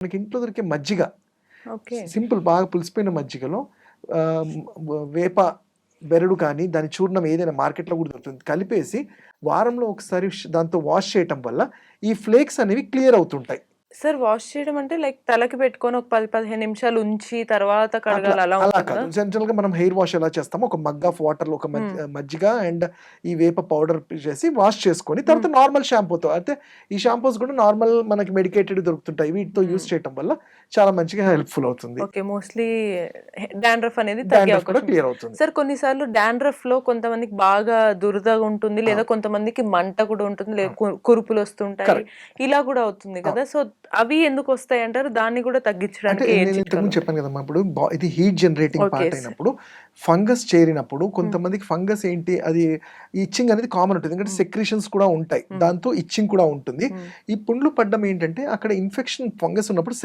మనకి ఇంట్లో దొరికే మజ్జిగ, ఓకే. సింపుల్ బాగా పులిసిపోయిన మజ్జిగలో వేప బెరడు కానీ దాని చూర్ణం ఏదైనా మార్కెట్లో కూడా దొరుకుతుంది, కలిపేసి వారంలో ఒకసారి దాంతో వాష్ చేయటం వల్ల ఈ ఫ్లేక్స్ అనేవి క్లియర్ అవుతుంటాయి. సార్ వాష్ చేయడం అంటే లైక్ తలకి పెట్టుకొని ఒక 10-15 నిమిషాలు ఉంచి తర్వాత అట్లా కడగాలి అలా అలా ఉంటుందా? కాదు. జనరల్‌గా మనం హెయిర్ వాష్ ఎలా చేస్తామో ఒక మగ్ ఆఫ్ వాటర్‌లో ఒక హ్మ్. మజ్జిగ అండ్ ఈ వేప పౌడర్ చేసి వాష్ చేసుకొని హ్మ్. తర్వాత నార్మల్ షాంపూతో, అయితే ఈ షాంపూస్ కూడా నార్మల్ మనకి మెడికేటెడ్ దొరుకుతుంటాయి. వీటితో యూజ్ హ్మ్. చేయటం వల్ల చాలా మంచిగా హెల్ప్‌ఫుల్ అవుతుంది. ఓకే. మోస్ట్‌లీ డాండ్రఫ్ అనేది తగ్గే డాండ్రఫ్ కూడా అవకాశం ఉంది. క్లియర్ అవుతుంది. సార్ కొన్నిసార్లు డాండ్రఫ్‌లో కొంతమందికి బాగా దురదగా ఉంటుంది. లేదా అవును. కొంతమందికి మంట కూడా ఉంటుంది. లేదా అవును. కురుపులొస్తుంటాయి. కరెక్ట్. ఇలా కూడా అవుతుంది అవును. కదా! సో, అవి ఎందుకొస్తాయంటారు? దాన్ని కూడా అంటే తగ్గించడానికి ఏం నేను ఇంతకు ముందు చిట్కాలుంటాయి? చెప్పాను కదమ్మా! ఇప్పుడు ఇది హీట్ జనరేటింగ్ ఓకే. పార్ట్ అయినప్పుడు ఫంగస్ చేరినప్పుడు హ్మ్. కొంతమందికి ఫంగస్ ఏంటి అది ఇచ్చింగ్ అనేది కామన్ ఉంటుంది. ఎందుకంటే హ్మ్. సెక్రీషన్స్ కూడా ఉంటాయి. హ్మ్. దాంతో ఇచ్చింగ్ కూడా ఉంటుంది. హ్మ్. ఈ పుండ్లు పడ్డం ఏంటంటే అక్కడ ఇన్ఫెక్షన్ ఫంగస్ ఉన్నప్పుడు